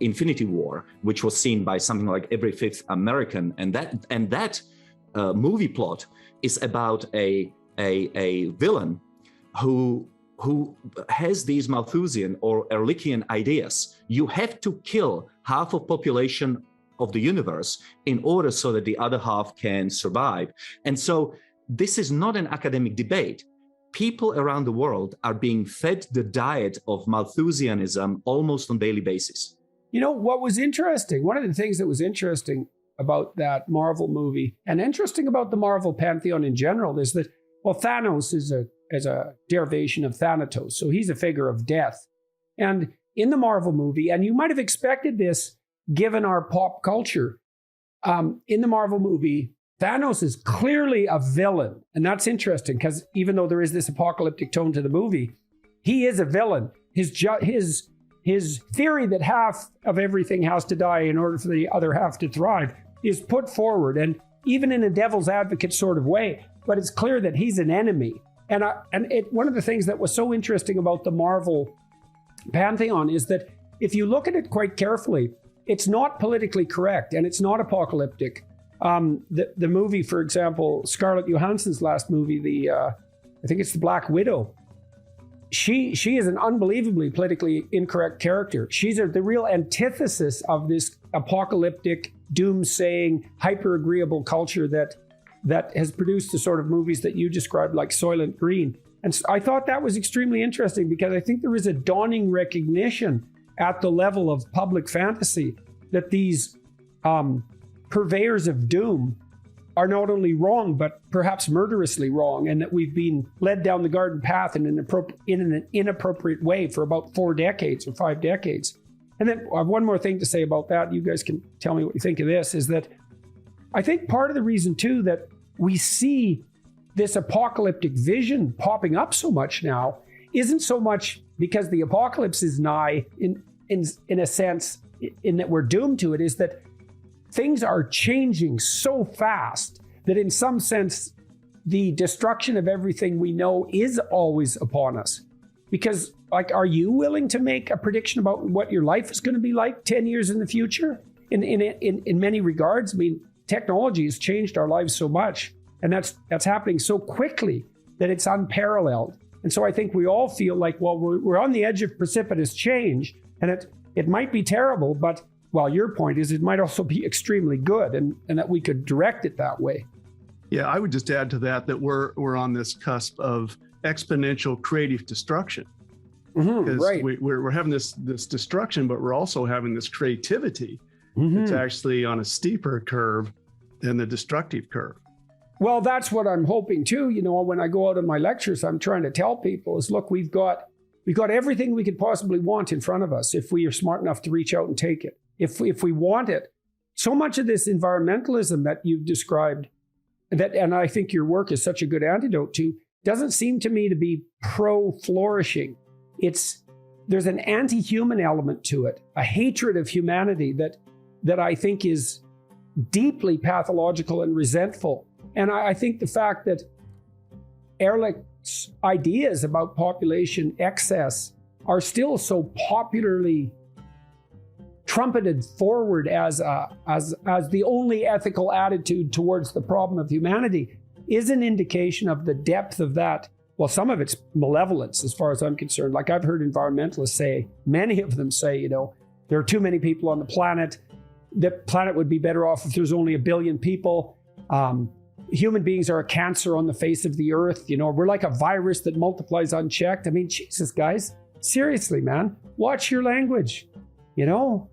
Infinity War, which was seen by something like every fifth American, and that movie plot is about a villain who has these Malthusian or Ehrlichian ideas. You have to kill half of population of the universe in order so that the other half can survive. And so this is not an academic debate. People around the world are being fed the diet of Malthusianism almost on a daily basis. You know, what was interesting, one of the things that was interesting about that Marvel movie and interesting about the Marvel pantheon in general is that, well, Thanos is a derivation of Thanatos. So he's a figure of death. And in the Marvel movie, and you might have expected this given our pop culture, in the Marvel movie, Thanos is clearly a villain. And that's interesting because even though there is this apocalyptic tone to the movie, he is a villain. His theory that half of everything has to die in order for the other half to thrive is put forward, and even in a devil's advocate sort of way. But it's clear that he's an enemy. And one of the things that was so interesting about the Marvel pantheon is that if you look at it quite carefully, it's not politically correct and it's not apocalyptic. The movie, for example, Scarlett Johansson's last movie, I think it's The Black Widow. She is an unbelievably politically incorrect character. She's the real antithesis of this apocalyptic, doom-saying, hyper-agreeable culture that has produced the sort of movies that you described, like Soylent Green. And so I thought that was extremely interesting because I think there is a dawning recognition at the level of public fantasy that these purveyors of doom are not only wrong, but perhaps murderously wrong, and that we've been led down the garden path in an inappropriate way for about 4 decades or 5 decades. And then I have one more thing to say about that. You guys can tell me what you think of this, is that I think part of the reason too that we see this apocalyptic vision popping up so much now isn't so much because the apocalypse is nigh in a sense, in that we're doomed to it, is that things are changing so fast that in some sense, the destruction of everything we know is always upon us. Because, like, are you willing to make a prediction about what your life is going to be like 10 years in the future? In many regards, I mean, technology has changed our lives so much, and that's happening so quickly that it's unparalleled. And so I think we all feel like, well, we're on the edge of precipitous change, and it might be terrible, but well, your point is it might also be extremely good, and that we could direct it that way. Yeah, I would just add to that we're on this cusp of exponential creative destruction. Because right. we're having this destruction, but we're also having this creativity. It's actually on a steeper curve than the destructive curve. Well, that's what I'm hoping too. You know, when I go out in my lectures, I'm trying to tell people is, look, we've got everything we could possibly want in front of us if we are smart enough to reach out and take it. If we want it. So much of this environmentalism that you've described, and I think your work is such a good antidote to, doesn't seem to me to be pro-flourishing. There's an anti-human element to it, a hatred of humanity that I think is deeply pathological and resentful. And I think the fact that Ehrlich's ideas about population excess are still so popularly trumpeted forward as the only ethical attitude towards the problem of humanity is an indication of the depth of that. Well, some of it's malevolence as far as I'm concerned. Like I've heard environmentalists say, many of them say, you know, there are too many people on the planet. The planet would be better off if there's only 1 billion people. Human beings are a cancer on the face of the earth. You know, we're like a virus that multiplies unchecked. I mean, Jesus, guys, seriously, man, watch your language, you know?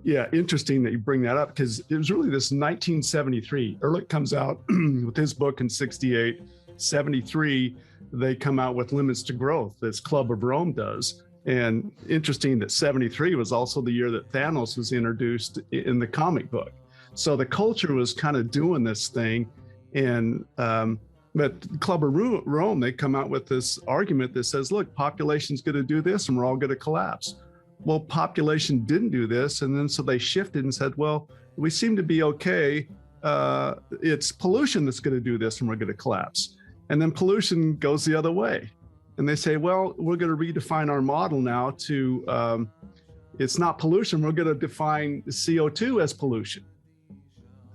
Yeah, interesting that you bring that up, because it was really this 1973. Ehrlich comes out with his book in 68. 73, they come out with Limits to Growth, this Club of Rome does. And interesting that 73 was also the year that Thanos was introduced in the comic book. So the culture was kind of doing this thing. And but Club of Rome, they come out with this argument that says, look, population's going to do this and we're all going to collapse. Well, population didn't do this. And then so they shifted and said, well, we seem to be okay. It's pollution that's going to do this and we're going to collapse. And then pollution goes the other way. And they say, well, we're going to redefine our model now to it's not pollution. We're going to define CO2 as pollution.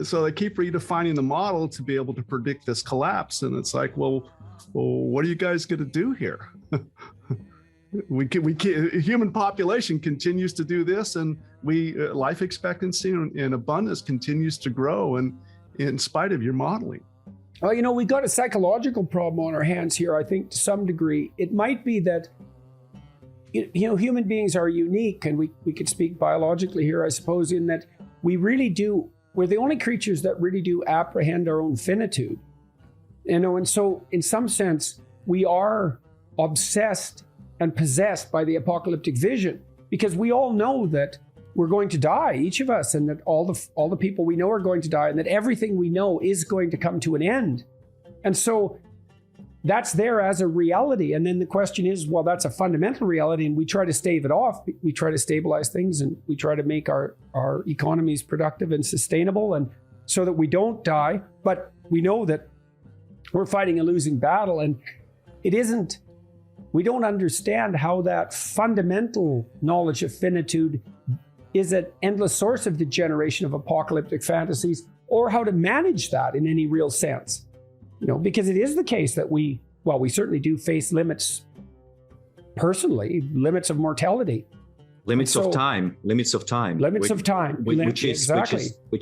So they keep redefining the model to be able to predict this collapse. And it's like, well, what are you guys going to do here? Human population continues to do this, and life expectancy and abundance continues to grow, and in spite of your modeling. Well, we got a psychological problem on our hands here, I think, to some degree. It might be that, human beings are unique, and we could speak biologically here, I suppose, in that we're the only creatures that really do apprehend our own finitude. And so in some sense, we are obsessed and possessed by the apocalyptic vision, because we all know that we're going to die, each of us, and that all the people we know are going to die, and that everything we know is going to come to an end. And so that's there as a reality. And then the question is, well, that's a fundamental reality, and we try to stave it off. We try to stabilize things, and we try to make our economies productive and sustainable, and so that we don't die. But we know that we're fighting a losing battle, and we don't understand how that fundamental knowledge of finitude is an endless source of the generation of apocalyptic fantasies, or how to manage that in any real sense. Because it is the case that we certainly do face limits personally, limits of mortality. Limits of time. Which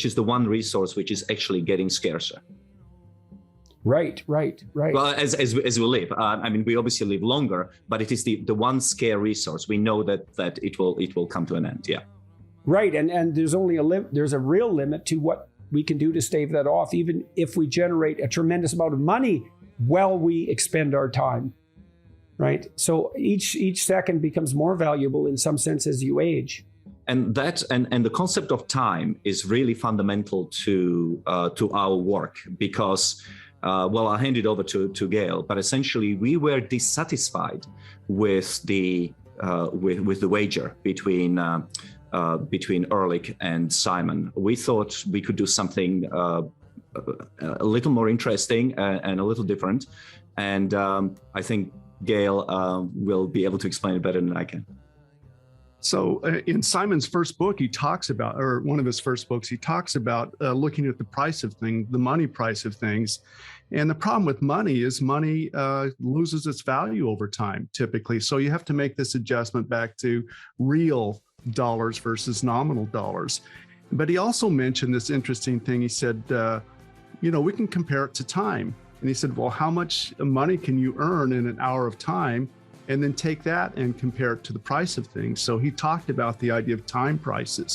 is the one resource which is actually getting scarcer. Right. Well, as we live, we obviously live longer, but it is the one scarce resource. We know that it will come to an end. Yeah. Right, and there's only there's a real limit to what we can do to stave that off, even if we generate a tremendous amount of money while we expend our time. Right. So each second becomes more valuable in some sense as you age. And the concept of time is really fundamental to our work, because I'll hand it over to Gail, but essentially we were dissatisfied with the wager between Ehrlich and Simon. We thought we could do something a little more interesting and a little different, and I think Gail will be able to explain it better than I can. So in Simon's first book, one of his first books, he talks about looking at the price of things, the money price of things. And the problem with money is money loses its value over time, typically. So you have to make this adjustment back to real dollars versus nominal dollars. But he also mentioned this interesting thing. He said, we can compare it to time. And he said, well, how much money can you earn in an hour of time? And then take that and compare it to the price of things. So he talked about the idea of time prices.